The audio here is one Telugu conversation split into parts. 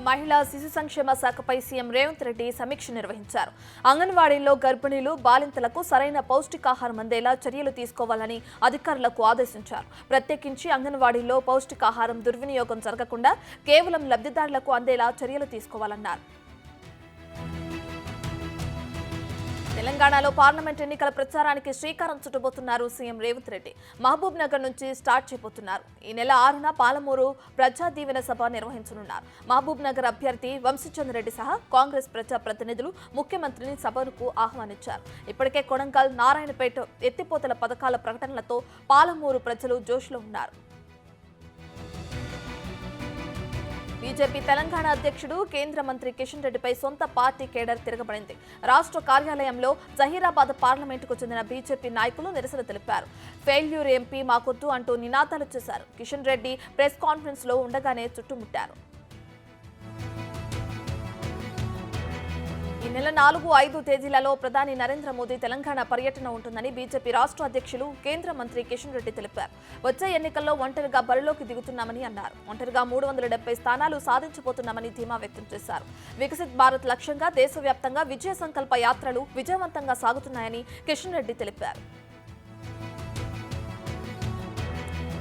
మహిళా శిశు సంక్షేమ శాఖపై సీఎం రేవంత్ రెడ్డి సమీక్ష నిర్వహించారు. అంగన్వాడీల్లో గర్భిణీలు, బాలింతలకు సరైన పౌష్టికాహారం అందేలా చర్యలు తీసుకోవాలని అధికారులకు ఆదేశించారు. ప్రత్యేకించి అంగన్వాడీల్లో పౌష్టికాహారం దుర్వినియోగం జరగకుండా కేవలం లబ్ధిదారులకు అందేలా చర్యలు తీసుకోవాలన్నారు. తెలంగాణలో పార్లమెంట్ ఎన్నికల ప్రచారానికి శ్రీకారం చుట్టబోతున్నారు సీఎం రేవంత్ రెడ్డి. మహబూబ్ నగర్ నుంచి స్టార్ట్ చేయబోతున్నారు. ఈ నెల 6న పాలమూరు ప్రజా దీవెన సభ నిర్వహించనున్నారు. మహబూబ్ నగర్ అభ్యర్థి వంశీచంద్రెడ్డి సహా కాంగ్రెస్ ప్రజా ప్రతినిధులు ముఖ్యమంత్రిని సభకు ఆహ్వానించారు. ఇప్పటికే కొడంగల్, నారాయణపేట ఎత్తిపోతల పథకాల ప్రకటనలతో పాలమూరు ప్రజలు జోష్లో ఉన్నారు. బీజేపీ తెలంగాణ అధ్యక్షుడు కేంద్ర మంత్రి కిషన్ రెడ్డిపై సొంత పార్టీ కేడర్ తిరగబడింది. రాష్ట్ర కార్యాలయంలో జహీరాబాద్ పార్లమెంటుకు చెందిన బీజేపీ నాయకులు నిరసన తెలిపారు. ఫెయిల్యూర్ ఎంపీ మాకొద్దు అంటూ నినాదాలు చేశారు. కిషన్ రెడ్డి ప్రెస్ కాన్ఫరెన్స్ లో ఉండగానే చుట్టుముట్టారు. ఈ నెల 4, 5 తేదీలలో ప్రధాని నరేంద్ర మోదీ తెలంగాణ పర్యటన ఉంటుందని బీజేపీ రాష్ట్ర అధ్యక్షులు కేంద్ర మంత్రి కిషన్ రెడ్డి తెలిపారు. వచ్చే ఎన్నికల్లో ఒంటరిగా బరిలోకి దిగుతున్నామని అన్నారు. ఒంటరిగా 370 స్థానాలు సాధించబోతున్నామని ధీమా వ్యక్తం చేశారు. వికసిత్ భారత్ లక్ష్యంగా దేశవ్యాప్తంగా విజయ సంకల్ప యాత్రలు విజయవంతంగా సాగుతున్నాయని కిషన్ రెడ్డి తెలిపారు.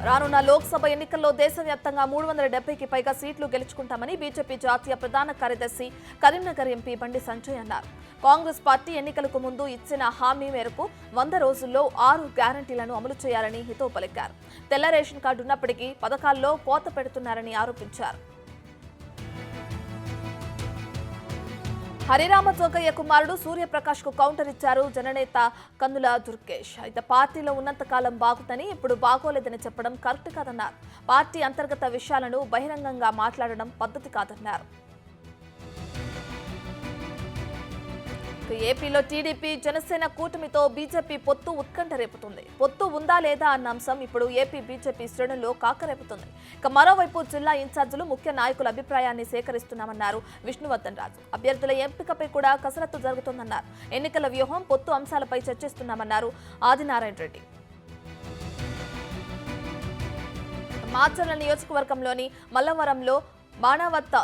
రానున్న లోక్సభ ఎన్నికల్లో దేశవ్యాప్తంగా 370కి పైగా సీట్లు గెలుచుకుంటామని బీజేపీ జాతీయ ప్రధాన కార్యదర్శి కరీంనగర్ ఎంపీ బండి సంజయ్ అన్నారు. కాంగ్రెస్ పార్టీ ఎన్నికలకు ముందు ఇచ్చిన హామీ మేరకు 100 రోజుల్లో 6 గ్యారంటీలను అమలు చేయాలని హితవు పలికారు. తెల్ల రేషన్ కార్డు ఉన్నప్పటికీ పథకాల్లో కోత పెడుతున్నారని ఆరోపించారు. హరిరామ జోగయ్య కుమారుడు సూర్యప్రకాష్ కు కౌంటర్ ఇచ్చారు జననేత కందుల దుర్గేష్. అయితే పార్టీలో ఉన్నంతకాలం బాగుందని ఇప్పుడు బాగోలేదని చెప్పడం కరెక్ట్ కాదన్నారు. పార్టీ అంతర్గత విషయాలను బహిరంగంగా మాట్లాడడం పద్ధతి కాదన్నారు. ఏపీలో టీడీపీ, జనసేన కూటమితో బీజేపీ పొత్తు ఉత్కంఠ రేపుతుంది. పొత్తు ఉందా లేదా అన్న అంశం ఇప్పుడు ఏపీ బీజేపీ శ్రేణుల్లో కాకరేపుతుంది. ఇక మరోవైపు జిల్లా ఇన్ఛార్జీలు, ముఖ్య నాయకుల అభిప్రాయాన్ని సేకరిస్తున్నామన్నారు విష్ణువర్ధన్ రాజు. అభ్యర్థుల ఎంపికపై కూడా కసరత్తు జరుగుతోందన్నారు. ఎన్నికల వ్యూహం, పొత్తు అంశాలపై చర్చిస్తున్నామన్నారు ఆదినారాయణ రెడ్డి. మాచర్ల నియోజకవర్గంలోని మల్లవరంలో బాణావత్త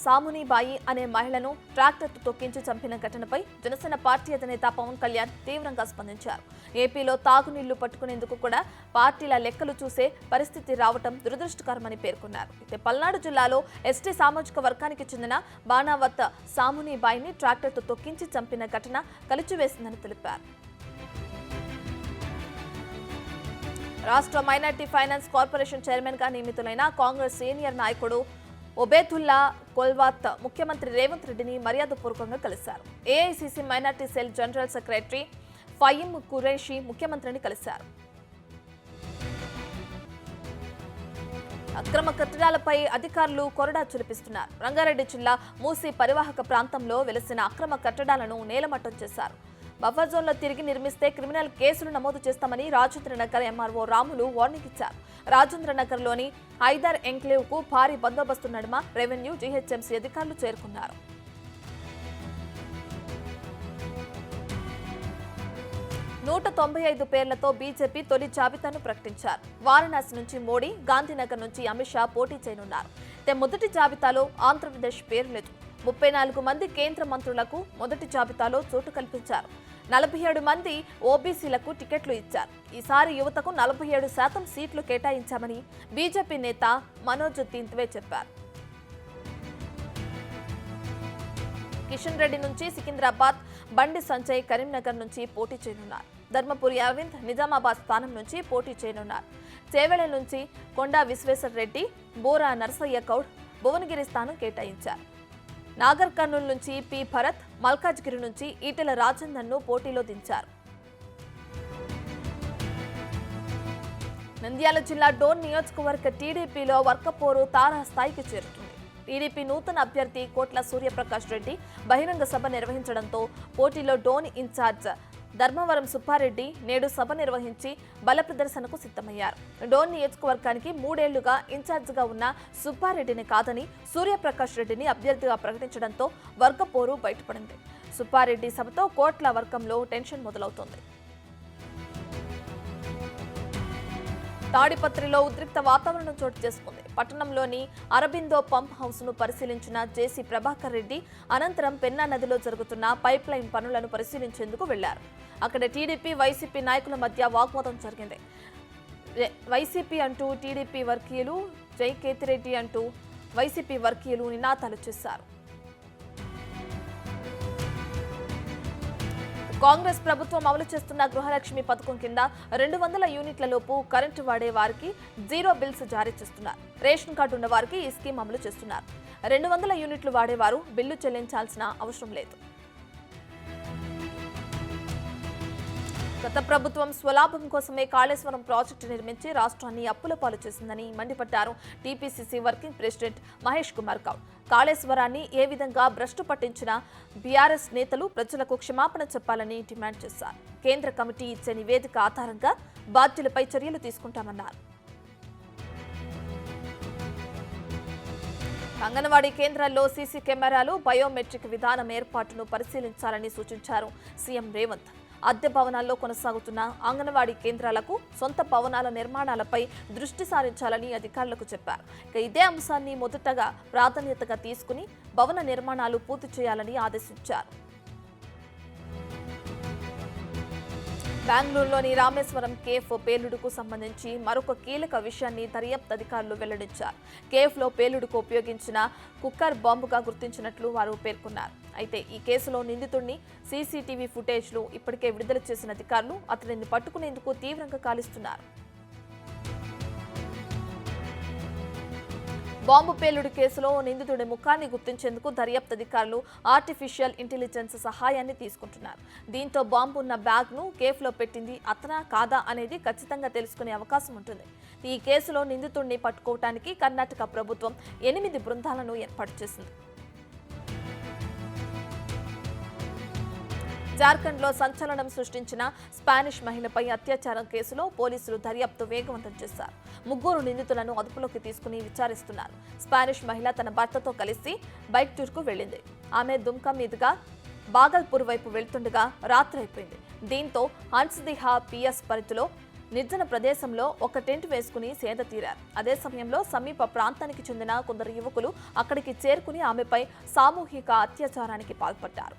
సామునీబాయి అనే మహిళను ట్రాక్టర్తో తొక్కించి చంపిన ఘటనపై జనసేన పార్టీ అధినేత పవన్ కళ్యాణ్ తీవ్రంగా స్పందించారు. ఏపీలో తాగునీళ్లు పట్టుకునేందుకు కూడా పార్టీల లెక్కలు చూసే పరిస్థితి రావడం దురదృష్టకరమని పేర్కొన్నారు. అయితే పల్నాడు జిల్లాలో ఎస్టీ సామాజిక వర్గానికి చెందిన బాణావత్ సామునీబాయిని ట్రాక్టర్తో తొక్కించి చంపిన ఘటన కలిచివేసిందని తెలిపారు. రాష్ట్ర మైనార్టీ ఫైనాన్స్ కార్పొరేషన్ చైర్మన్ గా నియమితులైన కాంగ్రెస్ సీనియర్ నాయకుడు ఒబేదుల్లా కొల్వాత్ ముఖ్యమంత్రి రేవంత్ రెడ్డిని మర్యాదపూర్వకంగా కలిశారు. AICC minority cell general secretary Fayeem Qureshi ముఖ్యమంత్రిని కలిశారు. అక్రమ కట్టడాలపై అధికారులు కొరడా చులిపిస్తున్నారు. రంగారెడ్డి జిల్లా మూసీ పరివాహక ప్రాంతంలో వెలిసిన అక్రమ కట్టడాలను నేలమట్టం చేశారు. బఫర్ జోన్లో తిరిగి నిర్మిస్తే క్రిమినల్ కేసులు నమోదు చేస్తామని రాజేంద్రనగర్ ఎంఆర్ఓ రాములు వార్నింగ్ ఇచ్చారు. రాజేంద్రనగర్లోని హైదర్ ఎంక్లేవ్ కు భారీ బందోబస్తు నడుమ రెవెన్యూ, జీహెచ్ఎంసీ అధికారులు చేరుకున్నారు. నూట 95 పేర్లతో బీజేపీ తొలి జాబితాను ప్రకటించారు. వారణాసి నుంచి మోడీ, గాంధీనగర్ నుంచి అమిత్ షా పోటీ చేయనున్నారు. మొదటి జాబితాలో ఆంధ్రప్రదేశ్ పేరు లేదు. 34 మంది కేంద్ర మంత్రులకు మొదటి జాబితాలో చోటు కల్పించారు. 47 మంది ఓబీసీలకు టికెట్లు ఇచ్చారు. ఈసారి యువతకు 47% సీట్లు కేటాయించామని బీజేపీ నేత మనోజ్ తింత్వే చెప్పారు. కిషన్ రెడ్డి నుంచి సికింద్రాబాద్, బండి సంజయ్ కరీంనగర్ నుంచి పోటీ చేయనున్నారు. ధర్మపురి అరవింద్ నిజామాబాద్ స్థానం నుంచి పోటీ చేయనున్నారు. చేవెళ్ల నుంచి కొండా విశ్వేశ్వర రెడ్డి, బోరా నరసయ్య గౌడ్ భువనగిరి స్థానం కేటాయించారు. నాగర్ కర్నూలు నుంచి పి భరత్, మల్కాజ్గిరి నుంచి ఈటెల రాజేందర్ను పోటీలో దించారు. నంద్యాల జిల్లా డోన్ నియోజకవర్గ టీడీపీలో వర్కపోరు తారాస్థాయికి చేరుతుంది. టీడీపీ నూతన అభ్యర్థి కోట్ల సూర్యప్రకాష్ రెడ్డి బహిరంగ సభ నిర్వహించడంతో పోటీలో డోన్ ఇన్ఛార్జ్ ధర్మవరం సుబ్బారెడ్డి నేడు సభ నిర్వహించి బల ప్రదర్శనకు సిద్ధమయ్యారు. డోన్ నియోజకవర్గానికి 3 ఏళ్లుగా ఇన్ఛార్జిగా ఉన్న సుబ్బారెడ్డిని కాదని సూర్యప్రకాష్ రెడ్డిని అభ్యర్థిగా ప్రకటించడంతో వర్గపోరు బయటపడింది. సుబ్బారెడ్డి సభతో కోట్ల వర్గంలో టెన్షన్ మొదలవుతోంది. తాడిపత్రిలో ఉద్రిక్త వాతావరణం చోటు చేసుకుంది. పట్టణంలోని అరబిందో పంప్ హౌస్ ను పరిశీలించిన జేసీ ప్రభాకర్ రెడ్డి అనంతరం పెన్నా నదిలో జరుగుతున్న పైప్ లైన్ పనులను పరిశీలించేందుకు వెళ్లారు. అక్కడ టీడీపీ వైసీపీ నాయకుల మధ్య వాగ్వాదం జరిగింది. వైసీపీ అంటూ టీడీపీ వర్గీయులు, జై కేతిరెడ్డి అంటూ వైసీపీ వర్గీయులు నినాదాలు చేశారు. కాంగ్రెస్ ప్రభుత్వం అమలు చేస్తున్న గృహలక్ష్మి పథకం కింద 200 యూనిట్ల లోపు కరెంటు వాడే వారికి జీరో బిల్స్ జారీ చేస్తున్నారు. రేషన్ కార్డు ఉన్న వారికి ఈ స్కీమ్ అమలు చేస్తున్నారు. 200 యూనిట్లు వాడేవారు బిల్లు చెల్లించాల్సిన అవసరం లేదు. గత ప్రభుత్వం స్వలాభం కోసమే కాళేశ్వరం ప్రాజెక్టు నిర్మించి రాష్ట్రాన్ని అప్పుల పాలు చేసిందని మండిపడ్డారు TPCC working president Mahesh Kumar Goud. కాళేశ్వరాన్ని ఏ విధంగా భ్రష్టు పట్టించిన బీఆర్ఎస్ నేతలు ప్రజలకు క్షమాపణ చెప్పాలని డిమాండ్ చేశారు. కేంద్ర కమిటీ ఇచ్చే నివేదిక ఆధారంగా బాధ్యులపై చర్యలు తీసుకుంటామన్నారు. అంగన్వాడీ కేంద్రాల్లో సీసీ కెమెరాలు, బయోమెట్రిక్ విధానం ఏర్పాటును పరిశీలించాలని సూచించారు సీఎం రేవంత్. అద్దె భవనాల్లో కొనసాగుతున్న అంగన్వాడీ కేంద్రాలకు సొంత భవనాల నిర్మాణాలపై దృష్టి సారించాలని అధికారులకు చెప్పారు. ఇదే అంశాన్ని మొదటగా ప్రాధాన్యతగా తీసుకుని భవన నిర్మాణాలు పూర్తి చేయాలని ఆదేశించారు. బెంగళూరులోని రామేశ్వరం కేఫ్ పేలుడుకు సంబంధించి మరొక కీలక విషయాన్ని దర్యాప్తు అధికారులు వెల్లడించారు. కేఫ్లో పేలుడుకు ఉపయోగించిన కుక్కర్ బాంబుగా గుర్తించినట్లు వారు పేర్కొన్నారు. అయితే ఈ కేసులో నిందితుడిని సీసీటీవీ ఫుటేజ్లు ఇప్పటికే విడుదల చేసిన అధికారులు అతడిని పట్టుకునేందుకు తీవ్రంగా కాలిస్తున్నారు. బాంబు పేలుడు కేసులో నిందితుడి ముఖాన్ని గుర్తించేందుకు దర్యాప్తు అధికారులు ఆర్టిఫిషియల్ ఇంటెలిజెన్స్ సహాయాన్ని తీసుకుంటున్నారు. దీంతో బాంబు ఉన్న బ్యాగ్ను కేఫ్లో పెట్టింది అతనా కాదా అనేది ఖచ్చితంగా తెలుసుకునే అవకాశం ఉంటుంది. ఈ కేసులో నిందితుడిని పట్టుకోవటానికి కర్ణాటక ప్రభుత్వం 8 బృందాలను ఏర్పాటు చేసింది. జార్ఖండ్లో సంచలనం సృష్టించిన స్పానిష్ మహిళపై అత్యాచారం కేసులో పోలీసులు దర్యాప్తు వేగవంతం చేశారు. 3 నిందితులను అదుపులోకి తీసుకుని విచారిస్తున్నారు. స్పానిష్ మహిళ తన భర్తతో కలిసి బైక్ టూర్కు వెళ్లింది. ఆమె దుమ్కా మీదుగా బాగల్పూర్ వైపు వెళ్తుండగా రాత్రి అయిపోయింది. దీంతో హన్స్దిహా పిఎస్ పరిధిలో నిర్జన ప్రదేశంలో ఒక టెంట్ వేసుకుని సేద తీరారు. అదే సమయంలో సమీప ప్రాంతానికి చెందిన కొందరు యువకులు అక్కడికి చేరుకుని ఆమెపై సామూహిక అత్యాచారానికి పాల్పడ్డారు.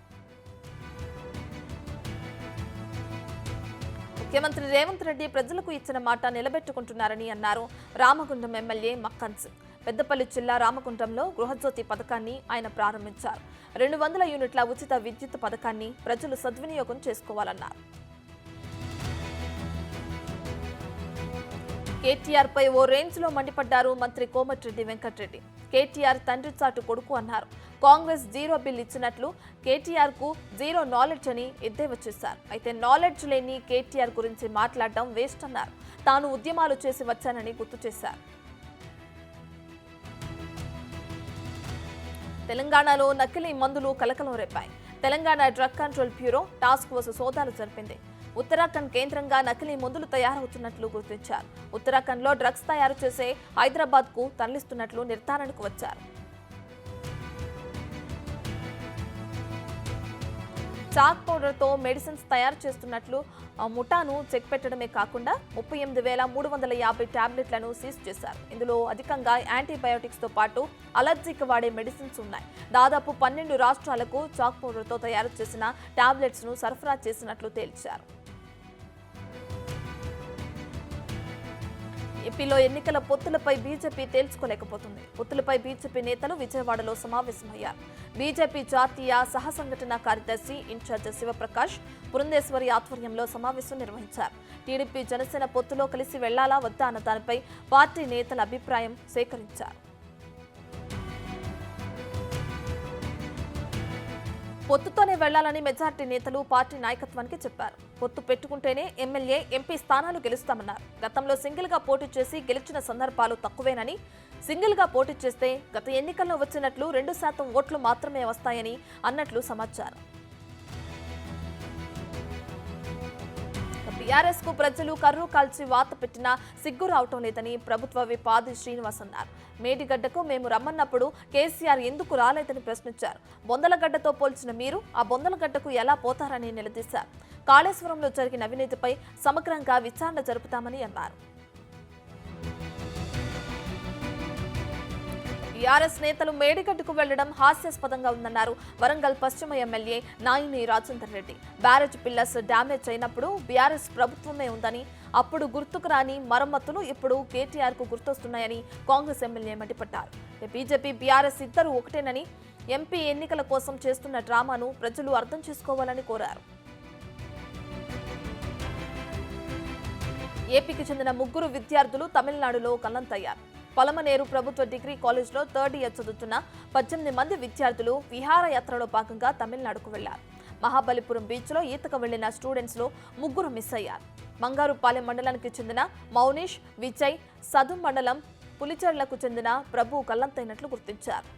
ముఖ్యమంత్రి రేవంత్ రెడ్డి ప్రజలకు ఇచ్చిన మాట నిలబెట్టుకుంటున్నారని అన్నారు రామగుండం ఎమ్మెల్యే మక్కన్ సింగ్. పెద్దపల్లి జిల్లా రామగుండంలో గృహజ్యోతి పథకాన్ని ఆయన ప్రారంభించారు. 200 యూనిట్ల ఉచిత విద్యుత్ పథకాన్ని ప్రజలు సద్వినియోగం చేసుకోవాలన్నారు. కేటీఆర్ పై ఓ రేంజ్ లో మండిపడ్డారు మంత్రి కోమటిరెడ్డి వెంకటరెడ్డి. కేటీఆర్ తండ్రి చాటు కొడుకు అన్నారు. కాంగ్రెస్ జీరో బిల్ ఇచ్చినట్లు కేటీఆర్ కు జీరో నాలెడ్జ్ అని ఎద్దేవా చేశారు. అయితే నాలెడ్జ్ లేని కేటీఆర్ గురించి మాట్లాడడం వేస్ట్ అన్నారు. తాను ఉద్యమాలు చేసి వచ్చానని గుర్తు చేశారు. తెలంగాణలో నకిలీ మందులు కలకలం రేపాయి. Telangana drug control bureau task force సోదాలు జరిపింది. ఉత్తరాఖండ్ కేంద్రంగా నకిలీ మందులు తయారవుతున్నట్లు గుర్తించారు. ఉత్తరాఖండ్లో డ్రగ్స్ తయారు చేసే హైదరాబాద్కు తరలిస్తున్నట్లు నిర్ధారణకు వచ్చారు. చాక్ పౌడర్తో మెడిసిన్స్ తయారు చేస్తున్నట్లు ముఠాను చెక్ పెట్టడమే కాకుండా 38,350 టాబ్లెట్లను సీజ్ చేశారు. ఇందులో అధికంగా యాంటీబయోటిక్స్తో పాటు అలర్జీకి వాడే మెడిసిన్స్ ఉన్నాయి. దాదాపు 12 రాష్ట్రాలకు చాక్ పౌడర్తో తయారు చేసిన టాబ్లెట్స్ను సరఫరా చేసినట్లు తేల్చారు. ఏపీలో ఎన్నికల పొత్తులపై బీజేపీ తేల్చుకోలేకపోతుంది. పొత్తులపై బీజేపీ నేతలు విజయవాడలో సమావేశమయ్యారు. బీజేపీ జాతీయ సహసంఘటన కార్యదర్శి ఇన్ఛార్జ్ శివప్రకాష్ పురంధేశ్వరి ఆధ్వర్యంలో సమావేశం నిర్వహించారు. టీడీపీ జనసేన పొత్తులో కలిసి వెళ్లాలా వద్దా అన్న దానిపై పార్టీ నేతల అభిప్రాయం సేకరించారు. పొత్తుతోనే వెళ్లాలని మెజార్టీ నేతలు పార్టీ నాయకత్వానికి చెప్పారు. పొత్తు పెట్టుకుంటేనే ఎమ్మెల్యే, ఎంపీ స్థానాలు గెలుస్తామన్నారు. గతంలో సింగిల్ గా పోటీ చేసి గెలిచిన సందర్భాలు తక్కువేనని, సింగిల్ గా పోటీ చేస్తే గత ఎన్నికల్లో వచ్చినట్లు 2% ఓట్లు మాత్రమే వస్తాయని అన్నట్లు సమాచారం. బీఆర్ఎస్ కు ప్రజలు కర్రు కాల్చి వాత పెట్టినా సిగ్గు రావటం లేదని ప్రభుత్వ విప్ ఆది శ్రీనివాస్ అన్నారు. మేడిగడ్డకు మేము రమ్మన్నప్పుడు కేసీఆర్ ఎందుకు రాలేదని ప్రశ్నించారు. బొందలగడ్డతో పోల్చిన మీరు ఆ బొందలగడ్డకు ఎలా పోతారని నిలదీశారు. కాళేశ్వరంలో జరిగిన అవినీతిపై సమగ్రంగా విచారణ జరుపుతామని అన్నారు. టీఆర్ఎస్ నేతలు మేడిగడ్డకు వెళ్లడం హాస్యాస్పదంగా ఉందన్నారు వరంగల్ పశ్చిమ MLA Naini Rajender Reddy. Barrage pillars damage అయినప్పుడు బీఆర్ఎస్ ప్రభుత్వమే ఉందని, అప్పుడు గుర్తుకు రాని మరమ్మతులు ఇప్పుడు కేటీఆర్ కు గుర్తొస్తున్నాయని కాంగ్రెస్ ఎమ్మెల్యే మండిపడ్డారు. బీజేపీ బీఆర్ఎస్ ఇద్దరు ఒకటేనని, ఎంపీ ఎన్నికల కోసం చేస్తున్న డ్రామాను ప్రజలు అర్థం చేసుకోవాలని కోరారు. ఏపీకి చెందిన 3 విద్యార్థులు తమిళనాడులో గల్లంతయ్యారు. పొలమనేరు ప్రభుత్వ డిగ్రీ కాలేజ్లో 3rd ఇయర్ చదువుతున్న 18 మంది విద్యార్థులు విహారయాత్రలో భాగంగా తమిళనాడుకు వెళ్లారు. మహాబలిపురం బీచ్లో ఈతకు వెళ్లిన స్టూడెంట్స్ లో 3 మిస్ అయ్యారు. మంగారుపాలెం మండలానికి చెందిన మౌనిష్, విజయ్, సదు మండలం పులిచెర్లకు చెందిన ప్రభు గల్లంతైనట్లు గుర్తించారు.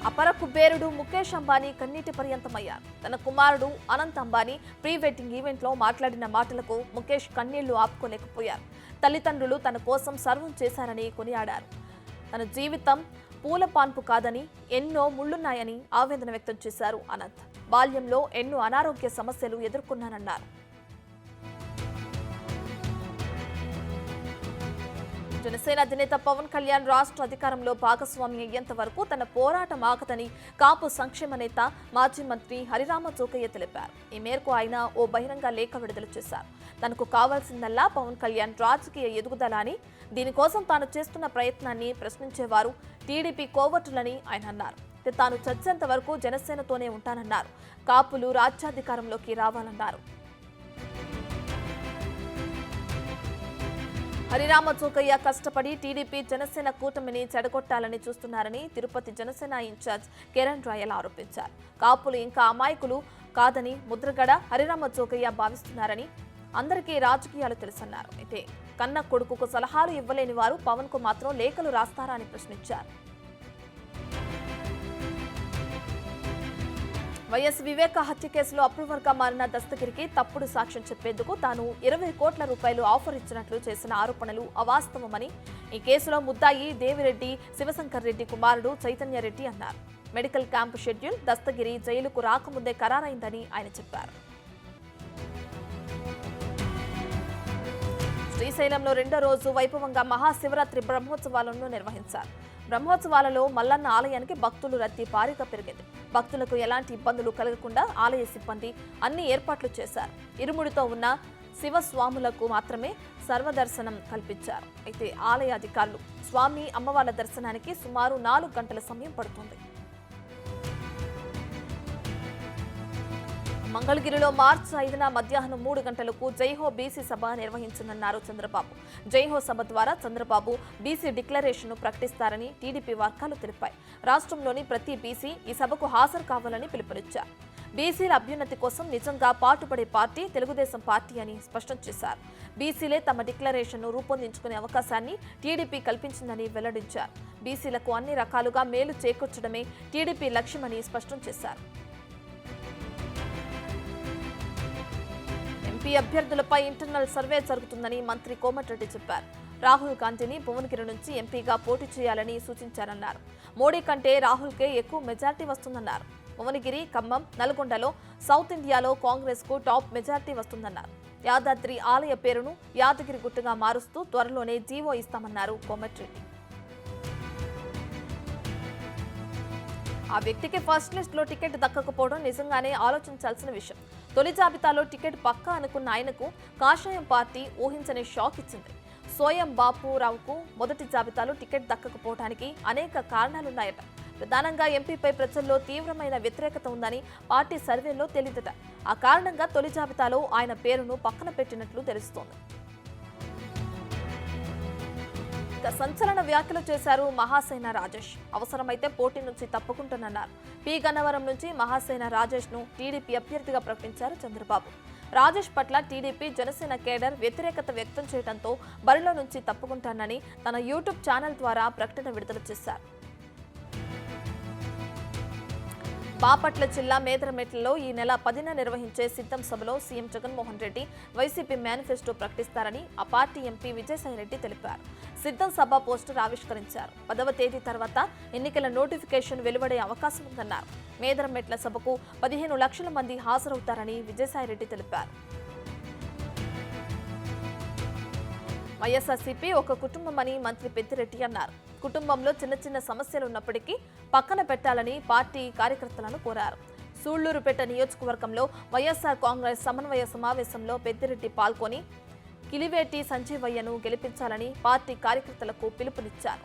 అపర కుబేరుడు ముఖేష్ అంబానీ కన్నీటి పర్యంతమయ్యారు. తన కుమారుడు Anant Ambani pre wedding event లో మాట్లాడిన మాటలకు ముఖేష్ కన్నీళ్లు ఆపుకోలేకపోయారు. తల్లిదండ్రులు తన కోసం సర్వం చేశారని కొనియాడారు. తన జీవితం పూల పాన్పు కాదని, ఎన్నో ముళ్లున్నాయని ఆవేదన వ్యక్తం చేశారు అనంత్. బాల్యంలో ఎన్నో అనారోగ్య సమస్యలు ఎదుర్కొన్నానన్నారు. జనసేన అధినేత పవన్ కళ్యాణ్ రాష్ట్ర అధికారంలో భాగస్వామి అయ్యేంత వరకు తన పోరాటం ఆగదని కాపు సంక్షేమ నేత మాజీ మంత్రి హరిరామ జోగయ్య తెలిపారు. ఈ మేరకు ఆయన ఓ బహిరంగ లేఖ విడుదల చేశారు. తనకు కావాల్సిందల్లా పవన్ కళ్యాణ్ రాజకీయ ఎదుగుదల అని, దీనికోసం తాను చేస్తున్న ప్రయత్నాన్ని ప్రశ్నించేవారు టీడీపీ కోవటులని ఆయన అన్నారు. తాను చచ్చేంత వరకు జనసేనతోనే ఉంటానన్నారు. కాపులు రాజ్యాధికారంలోకి రావాలన్నారు. హరిరామ జోగయ్య కష్టపడి టీడీపీ జనసేన కూటమిని చెడగొట్టాలని చూస్తున్నారని తిరుపతి జనసేన ఇన్ఛార్జ్ కిరణ్ రాయల్ ఆరోపించారు. కాపులు ఇంకా అమాయకులు కాదని ముద్రగడ హరిరామ జోగయ్య భావిస్తున్నారని, అందరికీ రాజకీయాలు తెలుసన్నారు. అయితే కన్న కొడుకుకు సలహాలు ఇవ్వలేని వారు పవన్ కు మాత్రం లేఖలు రాస్తారా అని ప్రశ్నించారు. వైఎస్ వివేక హత్య కేసులో అప్రూవర్ గా మారిన దస్తగిరికి తప్పుడు సాక్ష్యం చెప్పేందుకు తాను 20 కోట్ల రూపాయలు ఆఫర్ ఇచ్చినట్లు చేసిన ఆరోపణలు అవాస్తవమని ఈ కేసులో ముద్దాయి దేవిరెడ్డి శివశంకర్ రెడ్డి కుమారుడు చైతన్యరెడ్డి అన్నారు. మెడికల్ క్యాంపు షెడ్యూల్ దస్తగిరి జైలుకు రాకముందే ఖరారైందని ఆయన చెప్పారు. శ్రీశైలంలో 2వ రోజు వైభవంగా మహాశివరాత్రి బ్రహ్మోత్సవాలను నిర్వహించారు. బ్రహ్మోత్సవాలలో మల్లన్న ఆలయానికి భక్తులు రద్దీ భారీగా పెరిగింది. భక్తులకు ఎలాంటి ఇబ్బందులు కలగకుండా ఆలయ సిబ్బంది అన్ని ఏర్పాట్లు చేశారు. ఇరుముడితో ఉన్న శివస్వాములకు మాత్రమే సర్వదర్శనం కల్పించారు. అయితే ఆలయ అధికారులు స్వామి అమ్మవార్ల దర్శనానికి సుమారు 4 గంటల సమయం పడుతుంది. మంగళగిరిలో మార్చి 5న మధ్యాహ్నం 3 గంటలకు జైహో బీసీ సభ నిర్వహించనున్నారు చంద్రబాబు. జైహో సభ ద్వారా చంద్రబాబు బీసీ డిక్లరేషన్ ను ప్రకటిస్తారని టీడీపీ వర్గాలు తెలిపాయి. రాష్ట్రంలోని ప్రతి బీసీ ఈ సభకు హాజరు కావాలని పిలుపునిచ్చారు. బీసీల అభ్యున్నతి కోసం నిజంగా పాటుపడే పార్టీ తెలుగుదేశం పార్టీ అని స్పష్టం చేశారు. బీసీలే తమ డిక్లరేషన్ ను రూపొందించుకునే అవకాశాన్ని టీడీపీ కల్పించిందని వెల్లడించారు. బీసీలకు అన్ని రకాలుగా మేలు చేకూర్చడమే టీడీపీ లక్ష్యమని స్పష్టం చేశారు. ఎంపీ అభ్యర్థులపై ఇంటర్నల్ సర్వే జరుగుతుందని మంత్రి కోమటిరెడ్డి చెప్పారు. రాహుల్ గాంధీని భువనగిరి నుంచి ఎంపీగా పోటీ చేయాలని సూచించారన్నారు. మోడీ కంటే రాహుల్కే ఎక్కువ మెజార్టీ వస్తుందన్నారు. భువనగిరి, ఖమ్మం, నల్గొండలో సౌత్ ఇండియాలో కాంగ్రెస్ కు టాప్ మెజార్టీ వస్తుందన్నారు. యాదాద్రి ఆలయ పేరును యాదగిరి గుట్టగా మారుస్తూ త్వరలోనే జీవో ఇస్తామన్నారు కోమటిరెడ్డి. ఆ వ్యక్తికి ఫస్ట్ లిస్ట్ లో టికెట్ దక్కకపోవడం నిజంగానే ఆలోచించాల్సిన విషయం. తొలి జాబితాలో టికెట్ పక్కా అనుకున్న ఆయనకు కాషాయం పార్టీ ఊహించని షాక్ ఇచ్చింది. సోయం బాపురావుకు మొదటి జాబితాలో టికెట్ దక్కకపోవడానికి అనేక కారణాలున్నాయట. ప్రధానంగా ఎంపీపై ప్రజల్లో తీవ్రమైన వ్యతిరేకత ఉందని పార్టీ సర్వేలో తేలిందట. ఆ కారణంగా తొలి జాబితాలో ఆయన పేరును పక్కన పెట్టినట్లు తెలుస్తోంది. సంచలన వ్యాఖ్యలు చేశారు మహాసేన రాజేష్. అవసరమైతే పోటీ నుంచి తప్పుకుంటానన్నారు. పి గన్నవరం నుంచి మహాసేన రాజేష్ ను టీడీపీ అభ్యర్థిగా ప్రకటించారు చంద్రబాబు. రాజేష్ పట్ల టీడీపీ జనసేన కేడర్ వ్యతిరేకత వ్యక్తం చేయడంతో బరిలో నుంచి తప్పుకుంటానని తన యూట్యూబ్ ఛానల్ ద్వారా ప్రకటన విడుదల చేశారు. బాపట్ల జిల్లా మేదరమెట్లలో ఈ నెల 10న నిర్వహించే సిద్ధం సభలో CM Jaganmohan Reddy YCP manifesto ప్రకటిస్తారని ఆ పార్టీ ఎంపీ విజయసాయిరెడ్డి తెలిపారు. సిద్ధం సభ పోస్టర్ ఆవిష్కరించారు. 10వ తేదీ తర్వాత ఎన్నికల నోటిఫికేషన్ వెలువడే అవకాశం ఉందన్నారు. మేదరమెట్ల సభకు 15 లక్షల మంది హాజరవుతారని విజయసాయిరెడ్డి తెలిపారు. వైఎస్ఆర్సీపీ ఒక కుటుంబమని మంత్రి పెద్దిరెడ్డి అన్నారు. కుటుంబంలో చిన్న చిన్న సమస్యలు ఉన్నప్పటికీ పక్కన పెట్టాలని పార్టీ కార్యకర్తలను కోరారు. సూళ్లూరుపేట నియోజకవర్గంలో వైఎస్ఆర్ కాంగ్రెస్ సమన్వయ సమావేశంలో పెద్దిరెడ్డి పాల్గొని కిలివేటి సంజీవయ్యను గెలిపించాలని పార్టీ కార్యకర్తలకు పిలుపునిచ్చారు.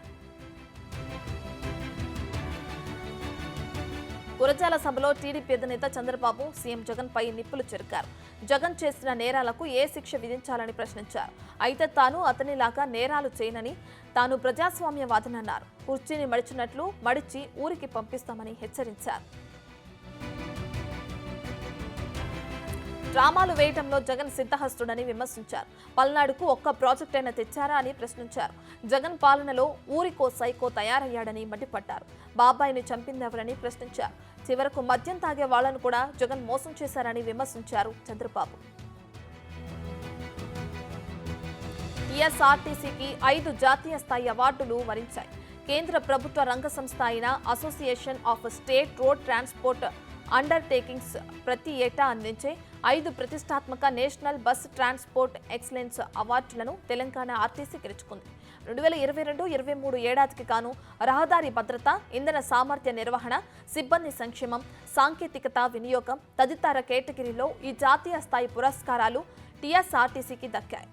గురజాల సభలో టీడీపీ అధినేత చంద్రబాబు సీఎం జగన్ పై నిప్పులు చెరికారు. జగన్ చేసిన నేరాలకు ఏ శిక్ష విధించాలని ప్రశ్నించారు. అయితే తాను అతనిలాగా నేరాలు చేయనని, తాను ప్రజాస్వామ్యవాదనన్నారు. కుర్చీని మడిచినట్లు మడిచి ఊరికి పంపిస్తామని హెచ్చరించారు. డ్రామాలు వేయటంలో జగన్ సిద్ధహస్తుడని విమర్శించారు. పల్నాడుకు ఒక్క ప్రాజెక్ట్ అయినా తెచ్చారా అని ప్రశ్నించారు. జగన్ పాలనలో ఊరికో సైకో తయారయ్యాడని మండిపడ్డారు. బాబాయిని చంపిందెవరని ప్రశ్నించారు. చివరకు మద్యం తాగే వాళ్లను కూడా జగన్ మోసం చేశారని విమర్శించారు చంద్రబాబు. టీఎస్ఆర్టీసీకి 5 జాతీయ స్థాయి అవార్డులు వరించాయి. కేంద్ర ప్రభుత్వ రంగ సంస్థ అయిన association of state road transport undertakings ప్రతి ఏటా అందించే 5 ప్రతిష్టాత్మక నేషనల్ బస్ ట్రాన్స్పోర్ట్ ఎక్సలెన్స్ అవార్డులను తెలంగాణ ఆర్టీసీ గెలుచుకుంది. 2022-23 ఏడాదికి గాను రహదారి భద్రత, ఇంధన సామర్థ్య నిర్వహణ, సిబ్బంది సంక్షేమం, సాంకేతికత వినియోగం తదితర కేటగిరీలో ఈ జాతీయ స్థాయి పురస్కారాలు టీఎస్ఆర్టీసీకి దక్కాయి.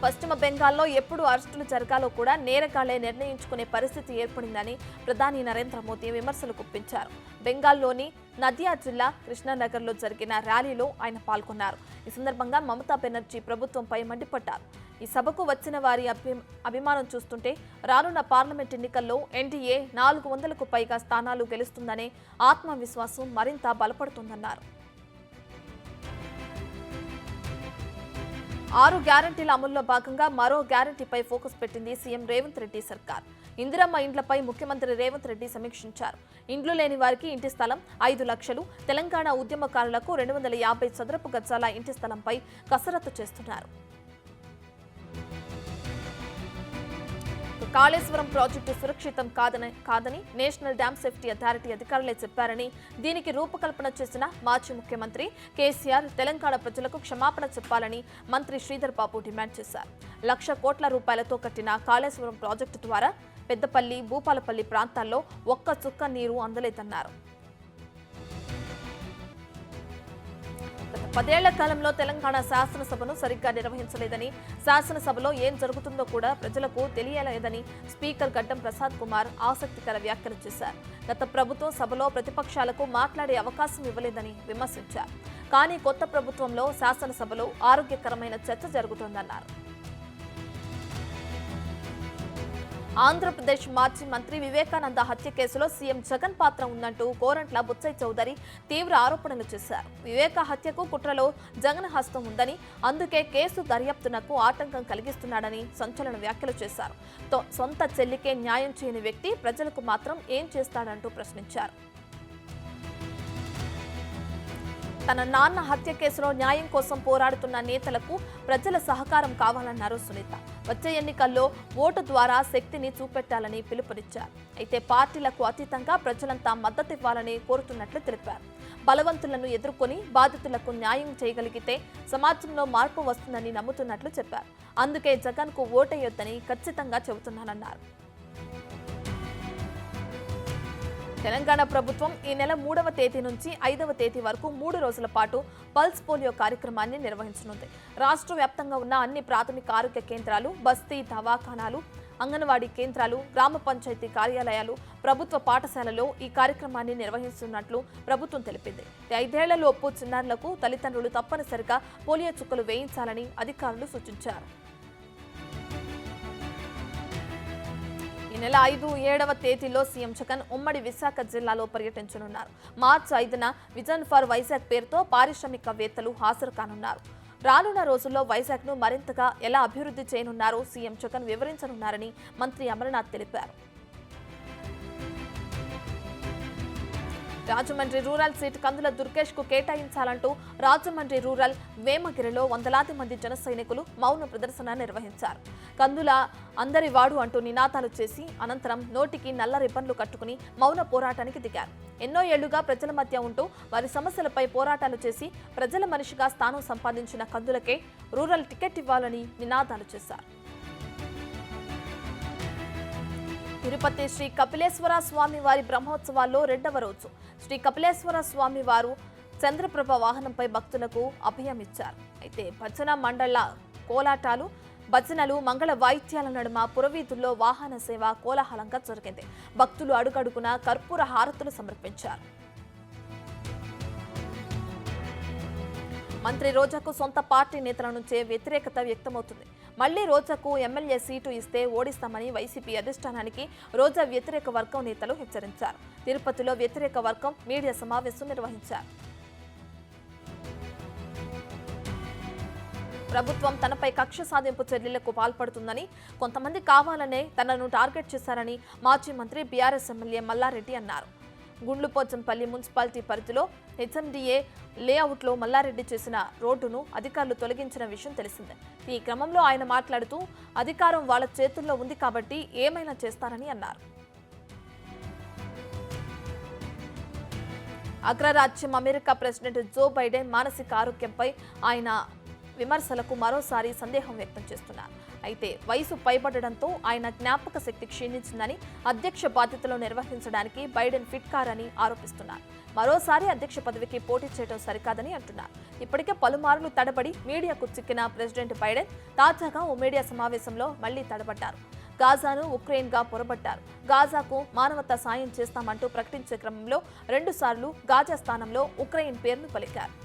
పశ్చిమ బెంగాల్లో ఎప్పుడు అరెస్టులు జరగాలో కూడా నేరగాళ్లే నిర్ణయించుకునే పరిస్థితి ఏర్పడిందని ప్రధాని నరేంద్ర మోదీ విమర్శలు గుప్పించారు. బెంగాల్లోని నదియా జిల్లా కృష్ణానగర్లో జరిగిన ర్యాలీలో ఆయన పాల్గొన్నారు. ఈ సందర్భంగా మమతా బెనర్జీ ప్రభుత్వంపై మండిపడ్డారు. ఈ సభకు వచ్చిన వారి అభిమానం చూస్తుంటే రానున్న పార్లమెంట్ ఎన్నికల్లో ఎన్డీఏ 400కు పైగా స్థానాలు గెలుస్తుందనే ఆత్మవిశ్వాసం మరింత బలపడుతుందన్నారు. 6 గ్యారంటీల అమలులో భాగంగా మరో గ్యారంటీపై ఫోకస్ పెట్టింది సీఎం రేవంత్ రెడ్డి సర్కార్. ఇందిరమ్మ ఇండ్లపై ముఖ్యమంత్రి రేవంత్ రెడ్డి సమీక్షించారు. ఇండ్లు లేని వారికి ఇంటి స్థలం 5 లక్షలు, తెలంగాణ ఉద్యమకారులకు 250 చదరపు గజాల ఇంటి స్థలంపై కసరత్తు చేస్తున్నారు. కాళేశ్వరం ప్రాజెక్టు సురక్షితం కాదని నేషనల్ డ్యామ్ సేఫ్టీ అథారిటీ అధికారులే చెప్పారని, దీనికి రూపకల్పన చేసిన మాజీ ముఖ్యమంత్రి కేసీఆర్ తెలంగాణ ప్రజలకు క్షమాపణ చెప్పాలని మంత్రి శ్రీధర్ బాబు డిమాండ్ చేశారు. 1,00,000 కోట్ల రూపాయలతో కట్టిన కాళేశ్వరం ప్రాజెక్టు ద్వారా పెద్దపల్లి, భూపాలపల్లి ప్రాంతాల్లో ఒక్క చుక్క నీరు అందలేదన్నారు. 10 ఏళ్ల కాలంలో తెలంగాణ శాసనసభను సరిగ్గా నిర్వహించలేదని, శాసనసభలో ఏం జరుగుతుందో కూడా ప్రజలకు తెలియలేదని స్పీకర్ గడ్డం ప్రసాద్ కుమార్ ఆసక్తికర వ్యాఖ్యలు చేశారు. గత ప్రభుత్వం సభలో ప్రతిపక్షాలకు మాట్లాడే అవకాశం ఇవ్వలేదని విమర్శించారు. కానీ కొత్త ప్రభుత్వంలో శాసనసభలో ఆరోగ్యకరమైన చర్చ జరుగుతోందన్నారు. ఆంధ్రప్రదేశ్ మాజీ మంత్రి వివేకానంద హత్య కేసులో సీఎం జగన్ పాత్ర ఉందంటూ కోరంట్ల బుచ్చయ్య చౌదరి తీవ్ర ఆరోపణలు చేశారు. వివేక హత్యకు కుట్రలో జగన్ హస్తం ఉందని, అందుకే కేసు దర్యాప్తునకు ఆటంకం కలిగిస్తున్నాడని సంచలన వ్యాఖ్యలు చేశారు. సొంత చెల్లికే న్యాయం చేయని వ్యక్తి ప్రజలకు మాత్రం ఏం చేస్తాడంటూ ప్రశ్నించారు. తన నాన్న హత్య కేసులో న్యాయం కోసం పోరాడుతున్న నేతలకు ప్రజల సహకారం కావాలన్నారు సునీత. వచ్చే ఎన్నికల్లో ఓటు ద్వారా శక్తిని చూపెట్టాలని పిలుపునిచ్చారు. అయితే పార్టీలకు అతీతంగా ప్రజలంతా మద్దతివ్వాలని కోరుతున్నట్లు తెలిపారు. బలవంతులను ఎదుర్కొని బాధితులకు న్యాయం చేయగలిగితే సమాజంలో మార్పు వస్తుందని నమ్ముతున్నట్లు చెప్పారు. అందుకే జగన్కు ఓటేయొద్దని ఖచ్చితంగా చెబుతున్నానన్నారు. తెలంగాణ ప్రభుత్వం ఈ నెల 3వ తేదీ నుంచి 5వ తేదీ వరకు 3 రోజుల పాటు పల్స్ పోలియో కార్యక్రమాన్ని నిర్వహించనుంది. రాష్ట్ర వ్యాప్తంగా ఉన్న అన్ని ప్రాథమిక ఆరోగ్య కేంద్రాలు, బస్తీ దవాఖానాలు, అంగన్వాడీ కేంద్రాలు, గ్రామ పంచాయతీ కార్యాలయాలు, ప్రభుత్వ పాఠశాలలో ఈ కార్యక్రమాన్ని నిర్వహిస్తున్నట్లు ప్రభుత్వం తెలిపింది. 5 ఏళ్లలోపు చిన్నారులకు తల్లిదండ్రులు తప్పనిసరిగా పోలియో చుక్కలు వేయించాలని అధికారులు సూచించారు. ఈ నెల 5, 7వ తేదీలో సీఎం జగన్ ఉమ్మడి విశాఖ జిల్లాలో పర్యటించనున్నారు. మార్చి 5న విజన్ ఫర్ వైజాగ్ పేరుతో పారిశ్రామికవేత్తలు హాజరు కానున్నారు. రానున్న రోజుల్లో వైజాగ్ను మరింతగా ఎలా అభివృద్ధి చేయనున్నారో సీఎం జగన్ వివరించనున్నారని మంత్రి అమర్నాథ్ తెలిపారు. రాజమండ్రి రూరల్ సీట్ కందుల దుర్గేష్ కు కేటాయించాలంటూ రాజమండ్రి రూరల్ వేమగిరిలో వందలాది మంది జన సైనికులు మౌన ప్రదర్శన నిర్వహించారు. కందుల అందరి వాడు అంటూ నినాదాలు చేసి అనంతరం నోటికి నల్ల రిబ్బన్లు కట్టుకుని మౌన పోరాటానికి దిగారు. ఎన్నో ఏళ్లుగా ప్రజల మధ్య ఉంటూ వారి సమస్యలపై పోరాటాలు చేసి ప్రజల మనిషిగా స్థానం సంపాదించిన కందులకే రూరల్ టికెట్ ఇవ్వాలని నినాదాలు చేశారు. తిరుపతి శ్రీ కపిలేశ్వర స్వామి వారి బ్రహ్మోత్సవాల్లో రెండవ రోజు శ్రీ కపిలేశ్వర స్వామి వారు చంద్రప్రభ వాహనంపై భక్తులకు అభయం ఇచ్చారు. అయితే భజన మండళ్ల కోలాటాలు, భజనలు, మంగళ వాయిద్యాల నడుమ పురవీధుల్లో వాహన సేవ కోలాహలంగా జరిగింది. భక్తులు అడుగడుగున కర్పూర హారతులు సమర్పించారు. మంత్రి రోజాకు సొంత పార్టీ నేతల నుంచే వ్యతిరేకత వ్యక్తమవుతుంది. మళ్లీ రోజాకు ఎమ్మెల్యే సీటు ఇస్తే ఓడిస్తామని వైసీపీ అధిష్టానానికి రోజా వ్యతిరేక వర్గం నేతలు హెచ్చరించారు. తిరుపతిలో వ్యతిరేక వర్గం మీడియా సమావేశం నిర్వహించారు. ప్రభుత్వం తనపై కక్ష సాధింపు చర్యలకు పాల్పడుతుందని, కొంతమంది కావాలనే తనను టార్గెట్ చేశారని మాజీ మంత్రి బీఆర్ఎస్ ఎమ్మెల్యే మల్లారెడ్డి అన్నారు. గుండ్లుపోచంపల్లి మున్సిపాలిటీ పరిధిలో హెచ్ఎండిఏ లేఅవుట్లో మల్లారెడ్డి చేసిన రోడ్డును అధికారులు తొలగించిన విషయం తెలిసిందే. ఈ క్రమంలో ఆయన మాట్లాడుతూ అధికారం వాళ్ళ చేతుల్లో ఉంది కాబట్టి ఏమైనా చేస్తారని అన్నారు. అగ్రరాజ్యం అమెరికా ప్రెసిడెంట్ జో బైడెన్ మానసిక ఆరోగ్యంపై ఆయన విమర్శలకు మరోసారి సందేహం వ్యక్తం చేస్తున్నారు. అయితే వయసు పైబడడంతో ఆయన జ్ఞాపక శక్తి క్షీణించిందని, అధ్యక్ష బాధ్యతలు నిర్వహించడానికి బైడెన్ ఫిట్ కారని ఆరోపిస్తున్నారు. మరోసారి అధ్యక్ష పదవికి పోటీ చేయడం సరికాదని అంటున్నారు. ఇప్పటికే పలుమార్లు తడబడి మీడియాకు చిక్కిన ప్రెసిడెంట్ బైడెన్ తాజాగా ఓ మీడియా సమావేశంలో మళ్లీ తడబడ్డారు. గాజాను ఉక్రెయిన్గా పొరబడ్డారు. గాజాకు మానవతా సాయం చేస్తామంటూ ప్రకటించే క్రమంలో 2 సార్లు గాజా స్థానంలో ఉక్రెయిన్ పేరును పలికారు.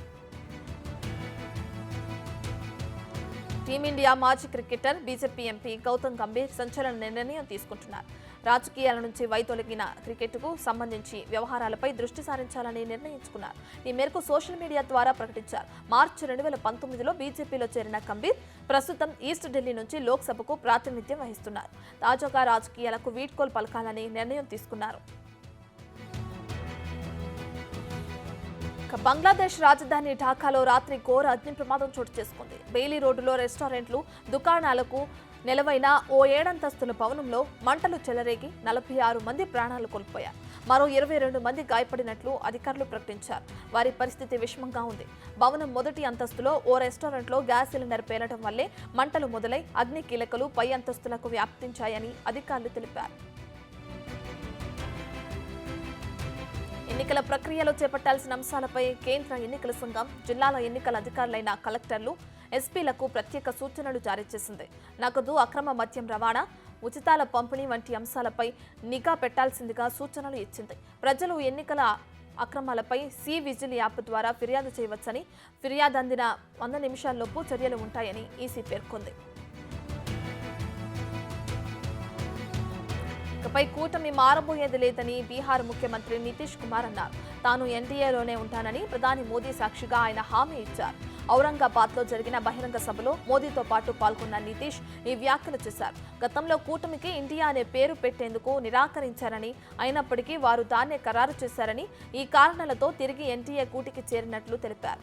టీమిండియా మాజీ cricketer, BJP MP Gautam Gambhir సంచలన నిర్ణయం తీసుకుంటున్నారు. రాజకీయాల నుంచి వైదొలిగిన క్రికెట్కు సంబంధించి వ్యవహారాలపై దృష్టి సారించాలని నిర్ణయించుకున్నారు. ఈ మేరకు సోషల్ మీడియా ద్వారా ప్రకటించారు. మార్చి 2019లో బీజేపీలో చేరిన గంభీర్ ప్రస్తుతం ఈస్ట్ ఢిల్లీ నుంచి లోక్సభకు ప్రాతినిధ్యం వహిస్తున్నారు. తాజాగా రాజకీయాలకు వీడ్కోలు పలకాలని నిర్ణయం తీసుకున్నారు. బంగ్లాదేశ్ రాజధాని ఢాకాలో రాత్రి ఘోర అగ్ని ప్రమాదం చోటు చేసుకుంది. బెయిలీ రోడ్డులో రెస్టారెంట్లు, దుకాణాలకు నెలవైన ఓ 7 అంతస్తుల భవనంలో మంటలు చెలరేగి 46 మంది ప్రాణాలు కోల్పోయారు. మరో 22 మంది గాయపడినట్లు అధికారులు ప్రకటించారు. వారి పరిస్థితి విషమంగా ఉంది. భవనం మొదటి అంతస్తులో ఓ రెస్టారెంట్లో గ్యాస్ సిలిండర్ పేలడం వల్లే మంటలు మొదలై అగ్ని కీలకలు పై అంతస్తులకు వ్యాప్తించాయని అధికారులు తెలిపారు. ఎన్నికల ప్రక్రియలో చేపట్టాల్సిన అంశాలపై కేంద్ర ఎన్నికల సంఘం జిల్లాల ఎన్నికల అధికారులైన కలెక్టర్లు, ఎస్పీలకు ప్రత్యేక సూచనలు జారీ చేసింది. నగదు, అక్రమ మద్యం రవాణా, ఉచితాల పంపిణీ వంటి అంశాలపై నిఘా పెట్టాల్సిందిగా సూచనలు ఇచ్చింది. ప్రజలు ఎన్నికల అక్రమాలపై సి విజిల్ యాప్ ద్వారా ఫిర్యాదు చేయవచ్చని, ఫిర్యాదు అందిన 100 నిమిషాల్లోపు చర్యలు ఉంటాయని ఈసీ పేర్కొంది. ఇకపై కూటమి మారబోయేది లేదని బీహార్ ముఖ్యమంత్రి నితీష్ కుమార్ అన్నారు. తాను ఎన్డీఏలోనే ఉంటానని ప్రధాని మోదీ సాక్షిగా ఆయన హామీ ఇచ్చారు. ఔరంగాబాద్లో జరిగిన బహిరంగ సభలో మోదీతో పాటు పాల్గొన్న నితీష్ ఈ వ్యాఖ్యలు చేశారు. గతంలో కూటమికి ఇండియా అనే పేరు పెట్టేందుకు నిరాకరించారని, అయినప్పటికీ వారు దాన్నే ఖరారు చేశారని, ఈ కారణాలతో తిరిగి ఎన్డీఏ కూటికి చేరినట్లు తెలిపారు.